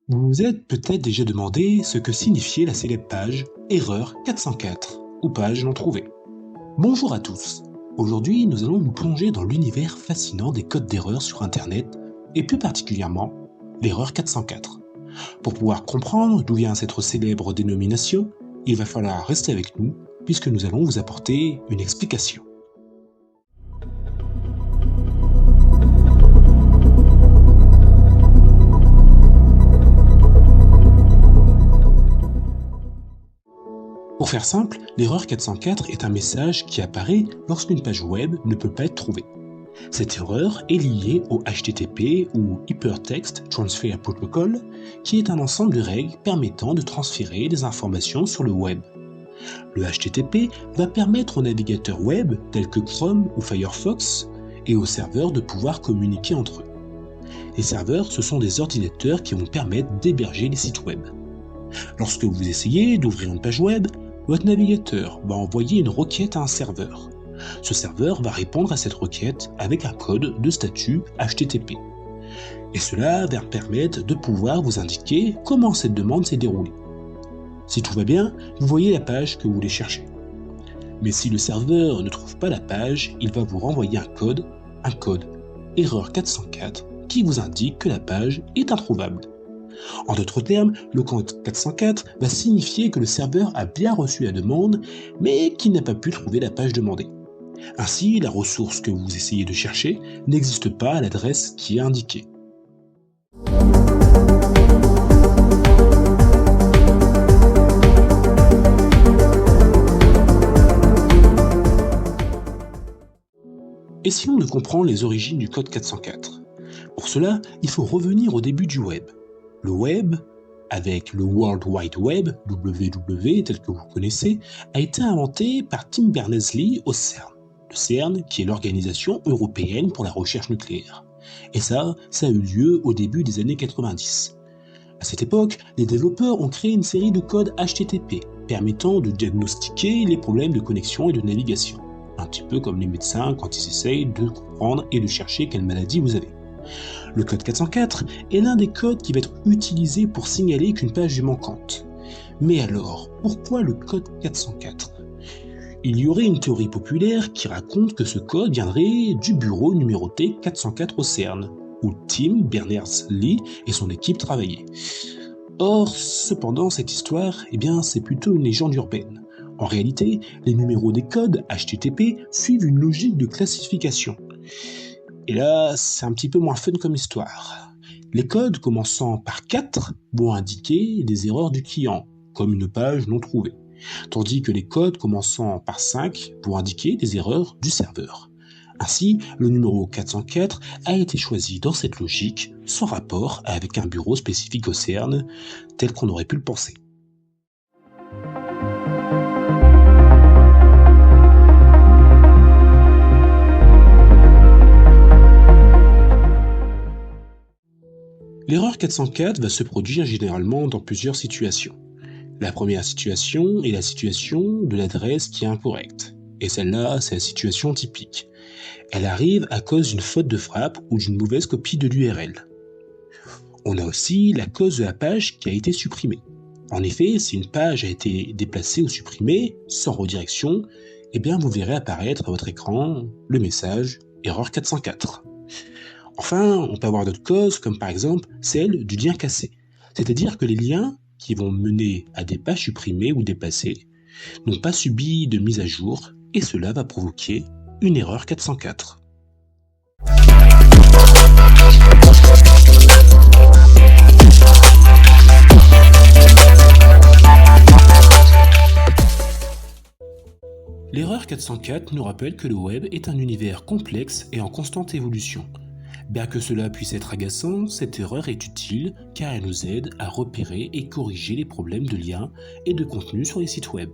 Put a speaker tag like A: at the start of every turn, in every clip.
A: Vous vous êtes peut-être déjà demandé ce que signifiait la célèbre page Erreur 404 ou page non trouvée. Bonjour à tous. Aujourd'hui, nous allons nous plonger dans l'univers fascinant des codes d'erreur sur Internet et plus particulièrement l'erreur 404. Pour pouvoir comprendre d'où vient cette célèbre dénomination, il va falloir rester avec nous puisque nous allons vous apporter une explication. Pour faire simple, l'erreur 404 est un message qui apparaît lorsqu'une page web ne peut pas être trouvée. Cette erreur est liée au HTTP ou Hypertext Transfer Protocol, qui est un ensemble de règles permettant de transférer des informations sur le web. Le HTTP va permettre aux navigateurs web tels que Chrome ou Firefox et aux serveurs de pouvoir communiquer entre eux. Les serveurs, ce sont des ordinateurs qui vont permettre d'héberger les sites web. Lorsque vous essayez d'ouvrir une page web, votre navigateur va envoyer une requête à un serveur. Ce serveur va répondre à cette requête avec un code de statut HTTP. Et cela va permettre de pouvoir vous indiquer comment cette demande s'est déroulée. Si tout va bien, vous voyez la page que vous voulez chercher. Mais si le serveur ne trouve pas la page, il va vous renvoyer un code erreur 404, qui vous indique que la page est introuvable. En d'autres termes, le code 404 va signifier que le serveur a bien reçu la demande, mais qu'il n'a pas pu trouver la page demandée. Ainsi, la ressource que vous essayez de chercher n'existe pas à l'adresse qui est indiquée. Essayons de comprendre les origines du code 404. Pour cela, il faut revenir au début du web. Le web, avec le World Wide Web, WW tel que vous connaissez, a été inventé par Tim Berners-Lee au CERN. Le CERN qui est l'Organisation européenne pour la recherche nucléaire. Et ça a eu lieu au début des années 90. À cette époque, les développeurs ont créé une série de codes HTTP permettant de diagnostiquer les problèmes de connexion et de navigation. Un petit peu comme les médecins quand ils essayent de comprendre et de chercher quelle maladie vous avez. Le code 404 est l'un des codes qui va être utilisé pour signaler qu'une page est manquante. Mais alors, pourquoi le code 404 ? Il y aurait une théorie populaire qui raconte que ce code viendrait du bureau numéroté 404 au CERN, où Tim Berners-Lee et son équipe travaillaient. Or, cependant, cette histoire, c'est plutôt une légende urbaine. En réalité, les numéros des codes HTTP suivent une logique de classification. Et là, c'est un petit peu moins fun comme histoire. Les codes commençant par 4 vont indiquer des erreurs du client, comme une page non trouvée, tandis que les codes commençant par 5 vont indiquer des erreurs du serveur. Ainsi, le numéro 404 a été choisi dans cette logique, sans rapport avec un bureau spécifique au CERN, tel qu'on aurait pu le penser. L'erreur 404 va se produire généralement dans plusieurs situations. La première situation est la situation de l'adresse qui est incorrecte. Et celle-là, c'est la situation typique. Elle arrive à cause d'une faute de frappe ou d'une mauvaise copie de l'URL. On a aussi la cause de la page qui a été supprimée. En effet, si une page a été déplacée ou supprimée, sans redirection, vous verrez apparaître à votre écran le message « Erreur 404 ». Enfin, on peut avoir d'autres causes, comme par exemple celle du lien cassé. C'est-à-dire que les liens qui vont mener à des pages supprimées ou déplacées n'ont pas subi de mise à jour, et cela va provoquer une erreur 404. L'erreur 404 nous rappelle que le web est un univers complexe et en constante évolution. Bien que cela puisse être agaçant, cette erreur est utile car elle nous aide à repérer et corriger les problèmes de liens et de contenu sur les sites web.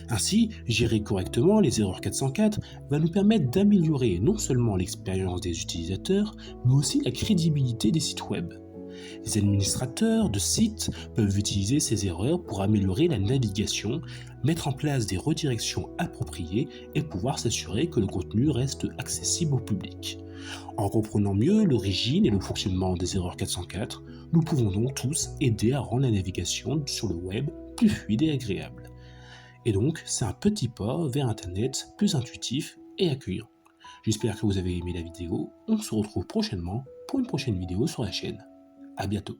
A: Ainsi, gérer correctement les erreurs 404 va nous permettre d'améliorer non seulement l'expérience des utilisateurs, mais aussi la crédibilité des sites web. Les administrateurs de sites peuvent utiliser ces erreurs pour améliorer la navigation, mettre en place des redirections appropriées et pouvoir s'assurer que le contenu reste accessible au public. En comprenant mieux l'origine et le fonctionnement des erreurs 404, nous pouvons donc tous aider à rendre la navigation sur le web plus fluide et agréable. Et donc, c'est un petit pas vers Internet plus intuitif et accueillant. J'espère que vous avez aimé la vidéo. On se retrouve prochainement pour une prochaine vidéo sur la chaîne. À bientôt.